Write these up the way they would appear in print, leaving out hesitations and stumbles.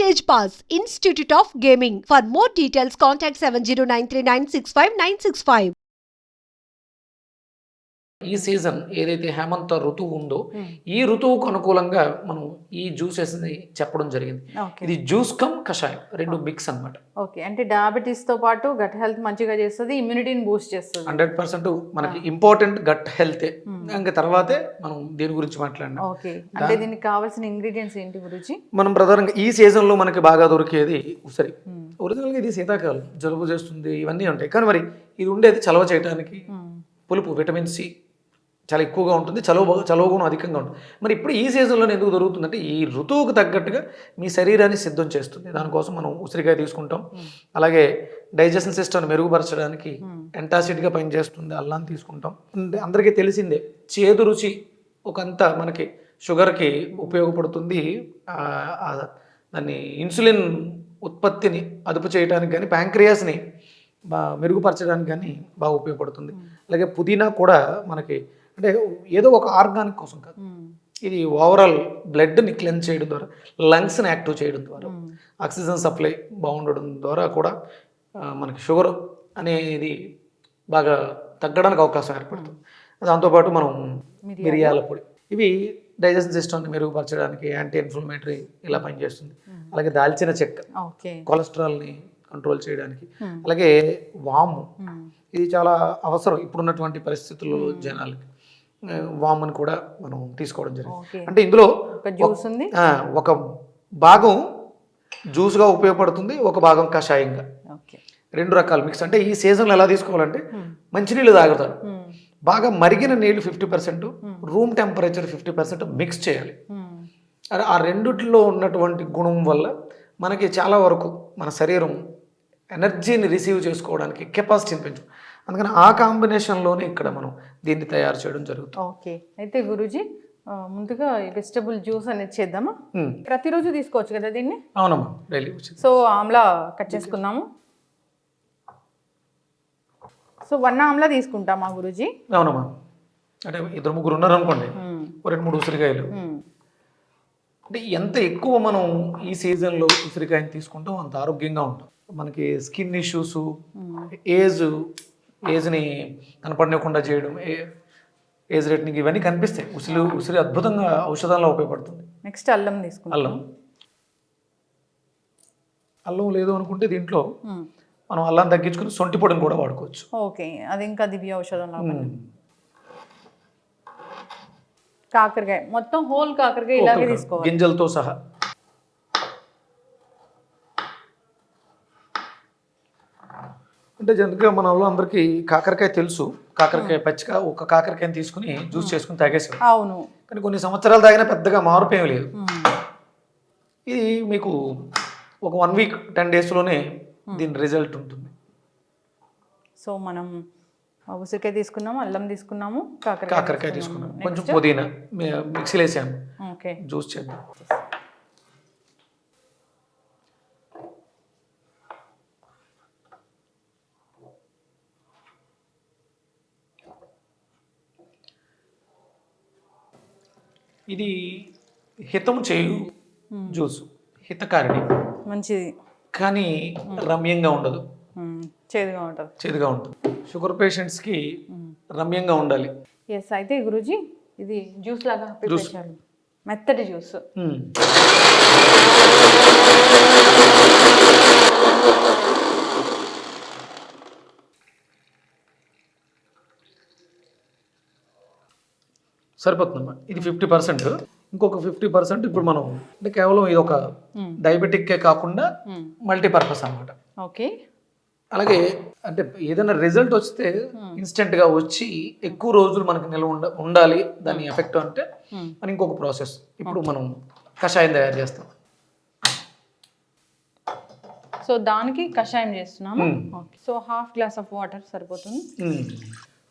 Stage Pass, Institute of Gaming. For more details, contact 7093965965965. ఈ season ఏదైతే హేమంత ఋతువు ఉందో ఈ ఋతువుకు అనుకూలంగా మనం ఈ జ్యూసెస్ ని చెప్పడం జరిగింది. ఇది జ్యూస్ కమ్ కషాయం రెండు మిక్స్ అన్నమాట. ఓకే, అంటే డయాబెటీస్ తో పాటు గట్ హెల్త్ మంచిగా చేస్తుంది, ఇమ్యూనిటీని బూస్ట్ చేస్తుంది. 100% మనకి ఇంపార్టెంట్ గట్ హెల్త్. ఇంకా తర్వాతే మనం దీని గురించి మాట్లాడినాం. ఓకే, అంటే దీనికి కావాల్సిన ఇంగ్రీడియంట్స్ ఏంటి గురించి? మనం ప్రధానంగా ఈ సీజన్ లో మనకి బాగా దొరికేది ఉసిరి. ఒరిజినల్ గా ఇది శీతాకాలం, జలుబు చేస్తుంది, ఇవన్నీ ఉంటాయి. కానీ మరి ఇది ఉండేది చలవ చేయడానికి, పులుపు, విటమిన్ సి చాలా ఎక్కువగా ఉంటుంది, చలవ గుణం అధికంగా ఉంటుంది. మరి ఇప్పుడు ఈ సీజన్లోనే ఎందుకు దొరుకుతుందంటే ఈ ఋతువుకు తగ్గట్టుగా మీ శరీరాన్ని సిద్ధం చేస్తుంది. దానికోసం మనం ఉసిరికాయ తీసుకుంటాం. అలాగే డైజెషన్ సిస్టమ్ని మెరుగుపరచడానికి యాంటాసిడ్గా పనిచేస్తుంది, అల్లాన్ని తీసుకుంటాం. అందరికీ తెలిసిందే చేదు రుచి ఒకంత మనకి షుగర్కి ఉపయోగపడుతుంది. దాన్ని ఇన్సులిన్ ఉత్పత్తిని అదుపు చేయడానికి కానీ, ప్యాంక్రియాస్ని మెరుగుపరచడానికి కానీ బాగా ఉపయోగపడుతుంది. అలాగే పుదీనా కూడా మనకి అంటే ఏదో ఒక ఆర్గానిక్ కోసం కాదు, ఇది ఓవరాల్ బ్లడ్ని క్లెన్స్ చేయడం ద్వారా, లంగ్స్ని యాక్టివ్ చేయడం ద్వారా, ఆక్సిజన్ సప్లై బాగుండడం ద్వారా కూడా మనకి షుగర్ అనేది బాగా తగ్గడానికి అవకాశం ఏర్పడుతుంది. దాంతోపాటు మనం మిరియాల పొడి, ఇవి డైజెషన్ సిస్టమ్ని మెరుగుపరచడానికి, యాంటీ ఇన్ఫ్లమేటరీ ఇలా పనిచేస్తుంది. అలాగే దాల్చిన చెక్క కొలెస్ట్రాల్ని కంట్రోల్ చేయడానికి. అలాగే వాము, ఇది చాలా అవసరం ఇప్పుడున్నటువంటి పరిస్థితుల్లో జనాలకి. వాముని కూడా మనం తీసుకోవడం జరిగింది. అంటే ఇందులో ఒక భాగం జ్యూస్గా ఉపయోగపడుతుంది, ఒక భాగం కషాయంగా, రెండు రకాల మిక్స్. అంటే ఈ సీజన్లో ఎలా తీసుకోవాలంటే మంచినీళ్ళు తాగుతారు, బాగా మరిగిన నీళ్ళు 50%, రూమ్ టెంపరేచర్ 50% మిక్స్ చేయాలి. ఆ రెండిట్లో ఉన్నటువంటి గుణం వల్ల మనకి చాలా వరకు మన శరీరం ఎనర్జీని రిసీవ్ చేసుకోవడానికి కెపాసిటీని పెంచు. అందుకని ఆ కాంబినేషన్లోనే ఇక్కడ మనం దీన్ని తయారు చేయడం జరుగుతుంది. ఓకే, అయితే గురూజీ ముందుగా వెజిటబుల్ జ్యూస్ అనేది చేద్దామా? ప్రతిరోజు తీసుకోవచ్చు కదా దీన్ని? అవునమ్మా, డైలీ. సో ఆమ్లా కట్ చేసుకుందాము. సో 1 ఆమ్లా తీసుకుంటామా గురూజీ? అవునమ్మా, అంటే 2-3 ఉన్నారు అనుకోండి, 2-3 ఉసిరికాయలు. అంటే ఎంత ఎక్కువ మనం ఈ సీజన్లో ఉసిరికాయని తీసుకుంటాం అంత ఆరోగ్యంగా ఉంటాం. మనకి స్కిన్ ఇష్యూస్, ఏజ్ని కనపడకుండా చేయడం, ఏజ్ రేటింగ్, ఇవన్నీ కనిపిస్తాయి. ఉసిరి అద్భుతంగా ఔషధంలో ఉపయోగపడుతుంది. నెక్స్ట్ అల్లం తీసుకుంటాం. అల్లం లేదు అనుకుంటే దీంట్లో మనం అల్లం తగ్గించుకుని సొంటి పొడిని కూడా వాడుకోవచ్చు. ఓకే, అది ఇంకా దివ్య ఔషధంలో. కాకరకాయ మొత్తం హోల్ కాకరకాయ ఇలాగే తీసుకోవాలి, గింజలతో సహా. అంటే జనరల్గా మన వాళ్ళు అందరికీ కాకరకాయ తెలుసు, కాకరకాయ పచ్చిగా ఒక కాకరకాయని తీసుకుని జ్యూస్ చేసుకుని తాగేసారు. అవును, కానీ కొన్ని సంవత్సరాలు తాగినా పెద్దగా మార్పు ఏమి లేదు. ఇది మీకు ఒక 1 వీక్ 10 డేస్లోనే దీని రిజల్ట్ ఉంటుంది. సో మనం ఉసిరికాయ తీసుకున్నాము, అల్లం తీసుకున్నాము, కాకరకాయ తీసుకున్నాము, కొంచెం పుదీనా మిక్సీలో వేసాము. ఓకే, జ్యూస్ చేద్దాం. ఇది హితము చేయు జ్యూసు, హితకారిణి, మంచిది, కానీ రమ్యంగా ఉండదు, చేదుగా ఉంటుంది. షుగర్ పేషెంట్స్కి రమ్యంగా ఉండాలి. ఎస్, అయితే గురూజీ ఇది జ్యూస్ లాగా మెత్తటి జ్యూస్. సరిపోతుందమ్మా. ఇది 50%, ఇంకొక 50% ఇప్పుడు మనం అంటే కేవలం ఇది ఒక డయాబెటిక్కే కాకుండా మల్టీపర్పస్ అన్నమాట. ఓకే, అలాగే అంటే ఏదైనా రిజల్ట్ వస్తే ఇన్స్టెంట్గా వచ్చి ఎక్కువ రోజులు మనకి నిల్వ ఉండాలి దాని ఎఫెక్ట్ అంటే అని ఇంకొక ప్రాసెస్. ఇప్పుడు మనం కషాయం తయారు చేస్తాం. సో దానికి కషాయం చేస్తున్నాము. సో 1/2 గ్లాస్ ఆఫ్ వాటర్ సరిపోతుంది.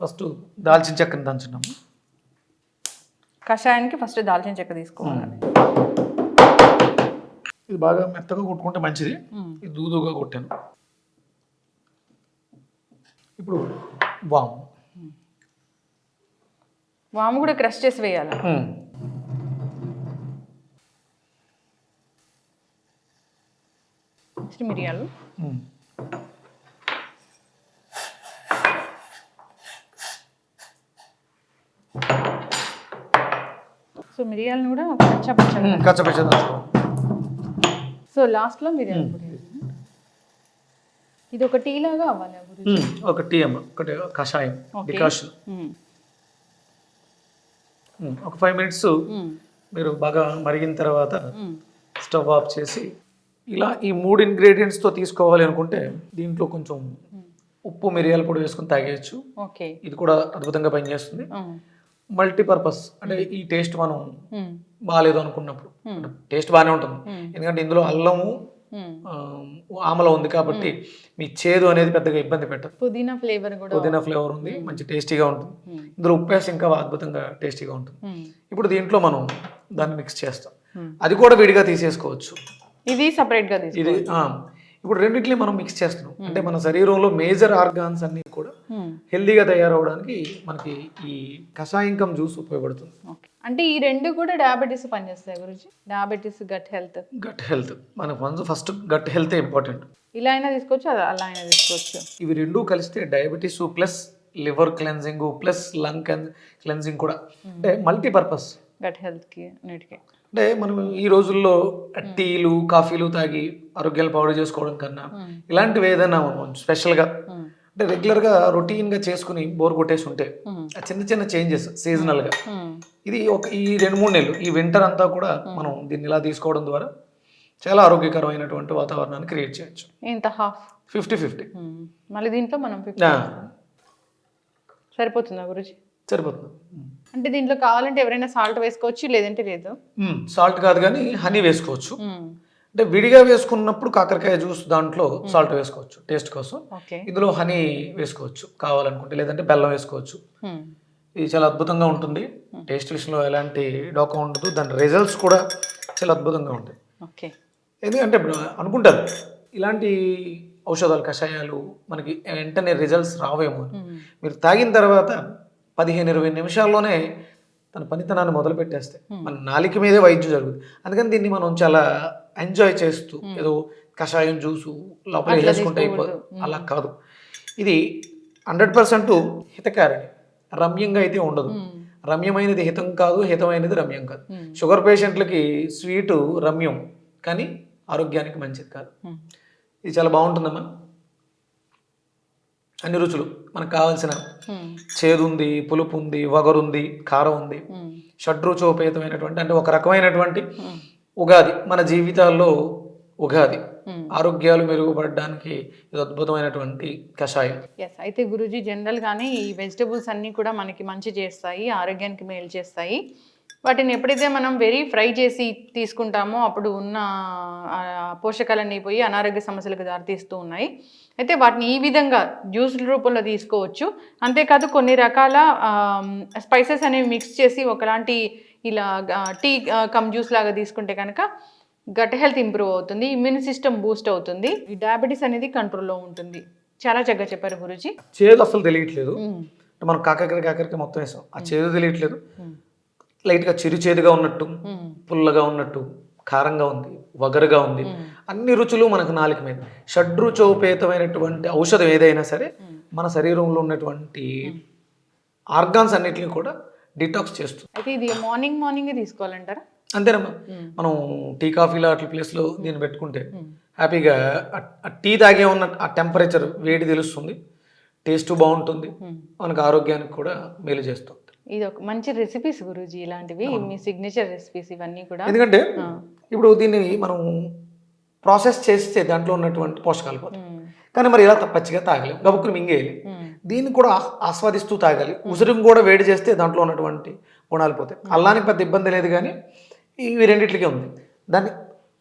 ఫస్ట్ దాల్చిన చెక్కని దంచున్నాము. కషాయానికి ఫస్ట్ దాల్చిన చెక్క తీసుకోవాలి. ఇది బాగా మెత్తగా కొట్టుకుంటే మంచిది. ఇది దూదుగా కొట్టాను. ఇప్పుడు వాము కూడా క్రష్ చేసి వేయాలి. నెక్స్ట్ మిరియాలు. సో మిరియాలను కూడా కచ్చపచ్చగా. సో లాస్ట్లో మిరియాల పొడి. ఇది ఒక టీ లాగా అవ్వాలి గురుజీ. ఒక టీ అమ్మ, ఒకటి కషాయం డికాషన్. ఒక 5 minutes మీరు బాగా మరిగిన తర్వాత స్టవ్ ఆఫ్ చేసి ఇలా ఈ 3 ingredientsతో తీసుకోవాలి అనుకుంటే దీంట్లో కొంచెం ఉప్పు మిరియాల పొడి వేసుకుని తాగేయచ్చు. ఓకే, ఇది కూడా అద్భుతంగా పనిచేస్తుంది. మల్టీపర్పస్ అంటే ఈ టేస్ట్ మనం బాగాలేదు అనుకున్నప్పుడు టేస్ట్ బాగానే ఉంటుంది, ఎందుకంటే ఇందులో అల్లము ఆమల ఉంది కాబట్టి మీ చేదు అనేది పెద్దగా ఇబ్బంది పెట్టదు. పుదీనా ఫ్లేవర్ కూడా, పుదీనా ఫ్లేవర్ ఉంది, మంచి టేస్టీగా ఉంటుంది. ఇందులో ఉప్పు వేసి ఇంకా అద్భుతంగా టేస్టీగా ఉంటుంది. ఇప్పుడు దీంట్లో మనం దాన్ని మిక్స్ చేస్తాం. అది కూడా విడిగా తీసేసుకోవచ్చు, ఇది సపరేట్గా ఇది. ఇప్పుడు రెండింటిని మనం మిక్స్ చేస్తున్నాం అంటే మన శరీరంలో మేజర్ ఆర్గాన్స్ అన్ని కూడా హెల్దీగా తయారవడానికి మనకి ఈ కషాయంకం జ్యూస్ ఉపయోగపడుతుంది. అంటే ఈ రెండు కూడా డయాబెటీస్ పనిచేస్తాయి గురించి. డయాబెటీస్, గట్ హెల్త్ మనకు ఫస్ట్ గట్ హెల్త్ ఇంపార్టెంట్. ఇలా అయినా తీసుకోవచ్చు, అలా అయినా తీసుకోవచ్చు. ఇవి రెండు కలిస్తే diabetes plus liver cleansing plus lung cleansing కూడా, అంటే మల్టీపర్పస్ గట్ హెల్త్కి అన్నిటికీ. అంటే మనం ఈ రోజుల్లో టీలు కాఫీలు తాగి ఆరోగ్యాలు పాడు చేసుకోవడం కన్నా ఇలాంటివి ఏదైనా మనం స్పెషల్గా అంటే రెగ్యులర్గా రొటీన్గా చేసుకుని బోర్ కొట్టేసి ఉంటే చిన్న చిన్న చేంజెస్ సీజనల్గా ఇది ఈ 2-3 నెలలు ఈ వింటర్ అంతా కూడా మనం దీన్ని ఇలా తీసుకోవడం ద్వారా చాలా ఆరోగ్యకరమైనటువంటి వాతావరణాన్ని క్రియేట్ చేయొచ్చు. ఇంత 50-50 మళ్ళీ దీంట్లో మనం సరిపోతుందా గురించి? సరిపోతుంది. అంటే దీంట్లో కావాలంటే ఎవరైనా సాల్ట్ వేసుకోవచ్చు, లేదంటే లేదు. సాల్ట్ కాదు కానీ హనీ వేసుకోవచ్చు. అంటే విడిగా వేసుకున్నప్పుడు కాకరకాయ జ్యూస్ దాంట్లో సాల్ట్ వేసుకోవచ్చు టేస్ట్ కోసం. ఇందులో హనీ వేసుకోవచ్చు కావాలనుకుంటే, లేదంటే బెల్లం వేసుకోవచ్చు. ఇది చాలా అద్భుతంగా ఉంటుంది, టేస్ట్ విషయంలో ఎలాంటి డోకా ఉండదు. దాని రిజల్ట్స్ కూడా చాలా అద్భుతంగా ఉంటాయి. ఎందుకంటే ఇప్పుడు అనుకుంటారు ఇలాంటి ఔషధాలు కషాయాలు మనకి వెంటనే రిజల్ట్స్ రావేమో. మీరు తాగిన తర్వాత 15-20 నిమిషాల్లోనే తన పనితనాన్ని మొదలు పెట్టేస్తే మన నాలిక మీదే వైద్యం జరుగుతుంది. అందుకని దీన్ని మనం చాలా ఎంజాయ్ చేస్తూ ఏదో కషాయం జ్యూసు లోపల వేసుకుంటే అయిపోదు, అలా కాదు. ఇది 100% హితకారిణి, రమ్యంగా అయితే ఉండదు. రమ్యమైనది హితం కాదు, హితమైనది రమ్యం కాదు. షుగర్ పేషెంట్లకి స్వీటు రమ్యం కానీ ఆరోగ్యానికి మంచిది కాదు. ఇది చాలా బాగుంటుందమ్మా. అన్ని రుచులు మనకు కావాల్సిన చేదు ఉంది, పులుపు ఉంది, వగరుంది, కారం ఉంది, షడ్రుచోపేతమైనటువంటి అంటే ఒక రకమైనటువంటి ఉగాది. మన జీవితాల్లో ఉగాది ఆరోగ్యాలు మెరుగుపడడానికి ఇది అద్భుతమైనటువంటి కషాయం. అయితే గురూజీ జనరల్గానే ఈ వెజిటబుల్స్ అన్నీ కూడా మనకి మంచి చేస్తాయి, ఆరోగ్యానికి మేలు చేస్తాయి. వాటిని ఎప్పుడైతే మనం ఫ్రై చేసి తీసుకుంటామో అప్పుడు ఉన్న పోషకాలన్నీ పోయి అనారోగ్య సమస్యలకు దారితీస్తూ ఉన్నాయి. అయితే వాటిని ఈ విధంగా జ్యూస్ రూపంలో తీసుకోవచ్చు. అంతేకాదు కొన్ని రకాల స్పైసెస్ అనేవి మిక్స్ చేసి ఒకలాంటి ఇలా టీ కమ్ జ్యూస్ లాగా తీసుకుంటే కనుక గట్ హెల్త్ ఇంప్రూవ్ అవుతుంది, ఇమ్యూన్ సిస్టమ్ బూస్ట్ అవుతుంది, ఈ డయాబెటీస్ అనేది కంట్రోల్లో ఉంటుంది. చాలా చక్కగా చెప్పారు గురూజీ. చేదు అసలు తెలియట్లేదు, మనం కాకరకాయ మొత్తం వేసాం, ఆ చేదు తెలియట్లేదు. లైట్గా చిరుచేదుగా ఉన్నట్టు, పుల్లగా ఉన్నట్టు, కారంగా ఉంది, వగరుగా ఉంది, అన్ని రుచులు మనకు నాలుక మీద. షడ్రుచోపేతమైనటువంటి ఔషధం ఏదైనా సరే మన శరీరంలో ఉన్నటువంటి ఆర్గాన్స్ అన్నిటిని కూడా డిటాక్స్ చేస్తుంది. అయితే ఇది మార్నింగ్ తీసుకోవాలంటారా? అంతేనమ్మా. మనం టీ కాఫీలో అట్ల ప్లేస్లో దీన్ని పెట్టుకుంటే హ్యాపీగా టీ తాగే ఉన్న ఆ టెంపరేచర్ వేడి తెలుస్తుంది, టేస్ట్ బాగుంటుంది, మనకు ఆరోగ్యానికి కూడా మేలు చేస్తుంది. ఇది ఒక మంచి రెసిపీస్ గురూజీ, ఇలాంటివి మీ సిగ్నేచర్ రెసిపీస్ ఇవన్నీ కూడా. ఎందుకంటే ఇప్పుడు దీన్ని మనం ప్రాసెస్ చేస్తే దాంట్లో ఉన్నటువంటి పోషకాలు పోతాయి, కానీ మరి ఇలా పచ్చిగా తాగలేము, గబుక్కుని మింగేయాలి. దీన్ని కూడా ఆస్వాదిస్తూ తాగాలి. ఉసిరిని కూడా వేడి చేస్తే దాంట్లో ఉన్నటువంటి గుణాలు పోతాయి. అల్లానికి పెద్ద ఇబ్బంది లేదు, కానీ ఇవి రెండిట్లకే ఉంది.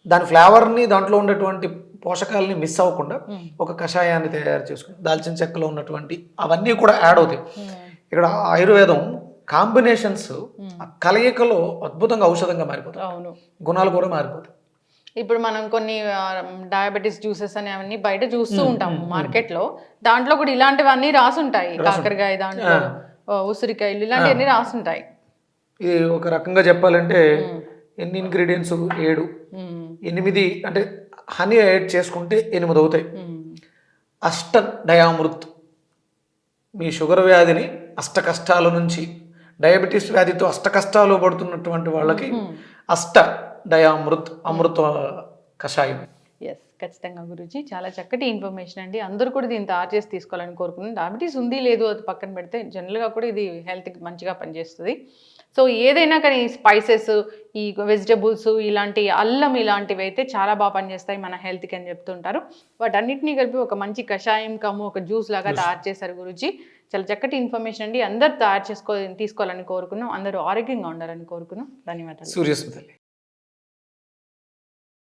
దాని ఫ్లేవర్ని దాంట్లో ఉన్నటువంటి పోషకాలని మిస్ అవ్వకుండా ఒక కషాయాన్ని తయారు చేసుకుని దాల్చిన చెక్కలో ఉన్నటువంటి అవన్నీ కూడా యాడ్ అవుతాయి. ఇక్కడ ఆయుర్వేదం కాంబినేషన్స్ కలయికలో అద్భుతంగా ఔషధంగా మారిపోతాయి, గుణాలు కూడా మారిపోతాయి. ఇప్పుడు మనం కొన్ని డయాబెటీస్ జ్యూసెస్ అని అవన్నీ బయట చూస్తూ ఉంటాము మార్కెట్లో, దాంట్లో కూడా ఇలాంటివన్నీ రాసుంటాయి. కాకరకాయ దాంట్లో, ఉసిరికాయలు ఇలాంటివన్నీ రాసుంటాయి. ఇది ఒక రకంగా చెప్పాలంటే ఎన్ని ఇంగ్రీడియంట్స్ 7-8 అంటే హనీ యాడ్ చేసుకుంటే 8 అవుతాయి. అష్ట డయామృత్ మీ షుగర్ వ్యాధిని అష్ట కష్టాల నుంచి, డయాబెటీస్ వ్యాధితో అష్ట కష్టాలు పడుతున్నటువంటి వాళ్ళకి అష్ట డయామృత్ అమృత కషాయం. ఎస్, ఖచ్చితంగా గురూజీ, చాలా చక్కటి ఇన్ఫర్మేషన్ అండి. అందరూ కూడా దీన్ని తయారు చేసి తీసుకోవాలని కోరుకున్నాను. డయాబెటీస్ ఉంది లేదు అది పక్కన పెడితే జనరల్గా కూడా ఇది హెల్త్కి మంచిగా పనిచేస్తుంది. సో ఏదైనా కానీ స్పైసెస్, ఈ వెజిటబుల్స్, ఇలాంటి అల్లం ఇలాంటివి అయితే చాలా బాగా పనిచేస్తాయి మన హెల్త్కి అని చెప్తుంటారు. వాటన్నిటినీ కలిపి ఒక మంచి కషాయం కమ్ము ఒక జ్యూస్ లాగా తయారు చేశారు గురూజీ. చాలా చక్కటి ఇన్ఫర్మేషన్ అండి. అందరూ తయారు తీసుకోవాలని కోరుకున్నాం. అందరూ ఆరోగ్యంగా ఉండాలని కోరుకున్నాం. ధన్యవాదాలు. సూర్యస్మితల్లి.